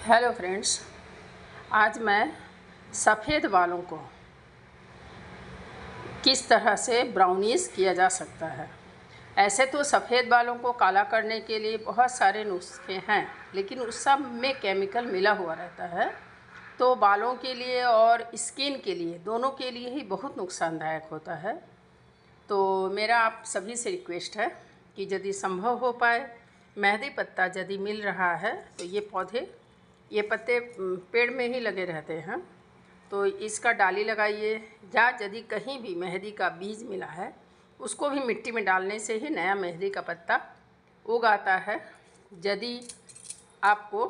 Hello friends, आज मैं सफ़ेद बालों को किस तरह से ब्राउनीज किया जा सकता है। ऐसे तो सफ़ेद बालों को काला करने के लिए बहुत सारे नुस्खे हैं, लेकिन उस सब में केमिकल मिला हुआ रहता है, तो बालों के लिए और स्किन के लिए दोनों के लिए ही बहुत नुकसानदायक होता है। तो मेरा आप सभी से रिक्वेस्ट है कि यदि संभव हो पाए, मेहंदी पत्ता यदि मिल रहा है तो ये पत्ते पेड़ में ही लगे रहते हैं, तो इसका डाली लगाइए, या यदि कहीं भी मेहंदी का बीज मिला है उसको भी मिट्टी में डालने से ही नया मेहंदी का पत्ता उग आता है। यदि आपको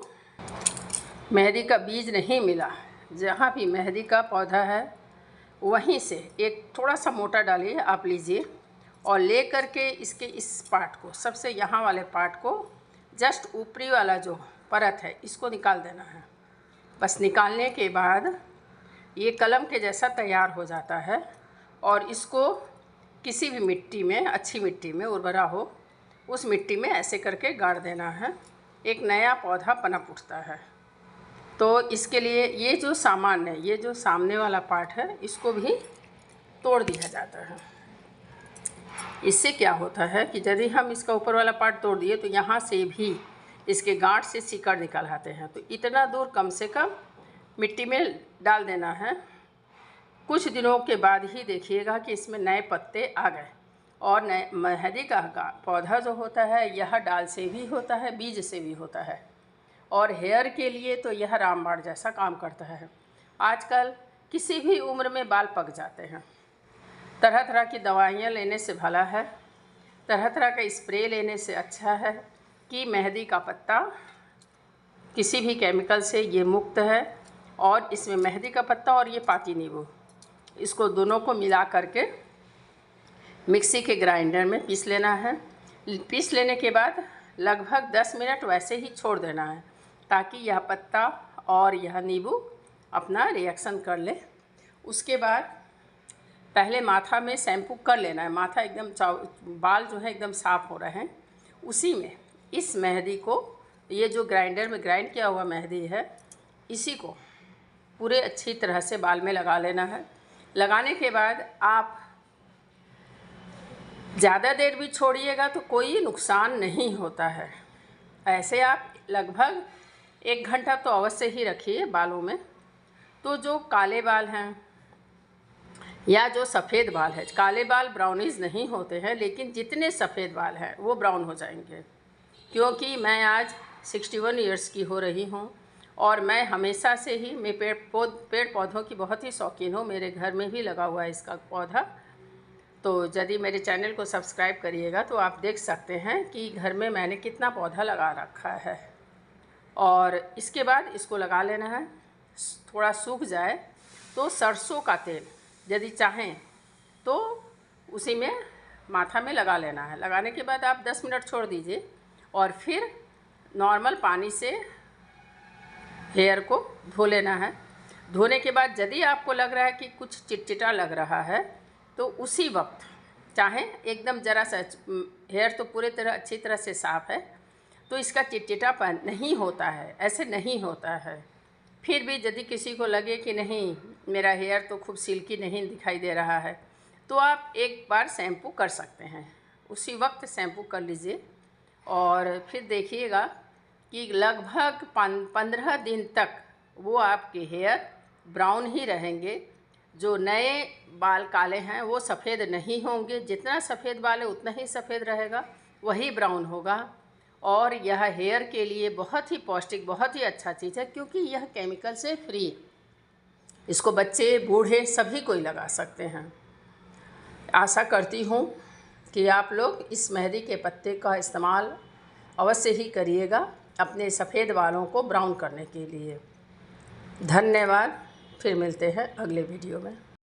मेहंदी का बीज नहीं मिला, जहाँ भी मेहंदी का पौधा है वहीं से एक थोड़ा सा मोटा डाली आप लीजिए और ले करके इसके इस पार्ट को, सबसे यहाँ वाले पार्ट को, जस्ट ऊपरी वाला जो परत है इसको निकाल देना है। बस निकालने के बाद ये कलम के जैसा तैयार हो जाता है और इसको किसी भी मिट्टी में, अच्छी मिट्टी में, उर्वरा हो, उस मिट्टी में ऐसे करके गाड़ देना है। एक नया पौधा पनप उठता है। तो इसके लिए ये जो सामान है, ये जो सामने वाला पार्ट है, इसको भी तोड़ दिया जाता है। इससे क्या होता है कि यदि हम इसका ऊपर वाला पार्ट तोड़ दिए तो यहाँ से भी इसके गांठ से सिकड़ निकल आते हैं। तो इतना दूर कम से कम मिट्टी में डाल देना है। कुछ दिनों के बाद ही देखिएगा कि इसमें नए पत्ते आ गए। और नए मेहंदी का पौधा जो होता है यह डाल से भी होता है, बीज से भी होता है, और हेयर के लिए तो यह रामबाण जैसा काम करता है। आजकल किसी भी उम्र में बाल पक जाते हैं। तरह तरह की दवाइयाँ लेने से भला है, तरह तरह का स्प्रे लेने से अच्छा है कि मेहंदी का पत्ता किसी भी केमिकल से ये मुक्त है। और इसमें मेहंदी का पत्ता और ये पाती नींबू, इसको दोनों को मिला करके मिक्सी के ग्राइंडर में पीस लेना है। पीस लेने के बाद लगभग 10 मिनट वैसे ही छोड़ देना है, ताकि यह पत्ता और यह नींबू अपना रिएक्शन कर ले। उसके बाद पहले माथा में शैम्पू कर लेना है। माथा एकदम बाल जो है एकदम साफ़ हो रहे हैं, उसी में इस मेहंदी को, ये जो ग्राइंडर में ग्राइंड किया हुआ मेहंदी है, इसी को पूरे अच्छी तरह से बाल में लगा लेना है। लगाने के बाद आप ज़्यादा देर भी छोड़िएगा तो कोई नुकसान नहीं होता है। ऐसे आप लगभग 1 घंटा तो अवश्य ही रखिए बालों में। तो जो काले बाल हैं या जो सफ़ेद बाल है, काले बाल ब्राउनीज नहीं होते हैं, लेकिन जितने सफ़ेद बाल हैं वो ब्राउन हो जाएंगे। क्योंकि मैं आज 61 ईयर्स की हो रही हूँ और मैं हमेशा से ही, मैं पेड़ पौधों की बहुत ही शौकीन हूँ। मेरे घर में भी लगा हुआ है इसका पौधा। तो यदि मेरे चैनल को सब्सक्राइब करिएगा तो आप देख सकते हैं कि घर में मैंने कितना पौधा लगा रखा है। और इसके बाद इसको लगा लेना है। थोड़ा सूख जाए तो सरसों का तेल यदि चाहें तो उसी में माथा में लगा लेना है। लगाने के बाद आप 10 मिनट छोड़ दीजिए और फिर नॉर्मल पानी से हेयर को धो लेना है। धोने के बाद यदि आपको लग रहा है कि कुछ चिटचिटा लग रहा है तो उसी वक्त, चाहे एकदम ज़रा सा, हेयर तो पूरे तरह अच्छी तरह से साफ़ है तो इसका चिटचिटापन नहीं होता है, ऐसे नहीं होता है। फिर भी यदि किसी को लगे कि नहीं, मेरा हेयर तो खूब सिल्की नहीं दिखाई दे रहा है, तो आप एक बार शैम्पू कर सकते हैं। उसी वक्त शैम्पू कर लीजिए और फिर देखिएगा कि लगभग 15 दिन तक वो आपके हेयर ब्राउन ही रहेंगे। जो नए बाल काले हैं वो सफ़ेद नहीं होंगे। जितना सफ़ेद बाल है उतना ही सफ़ेद रहेगा, वही ब्राउन होगा। और यह हेयर के लिए बहुत ही पौष्टिक, बहुत ही अच्छा चीज़ है, क्योंकि यह केमिकल से फ्री है। इसको बच्चे, बूढ़े सभी कोई लगा सकते हैं। आशा करती हूँ कि आप लोग इस मेहंदी के पत्ते का इस्तेमाल अवश्य ही करिएगा अपने सफ़ेद बालों को ब्राउन करने के लिए। धन्यवाद। फिर मिलते हैं अगले वीडियो में।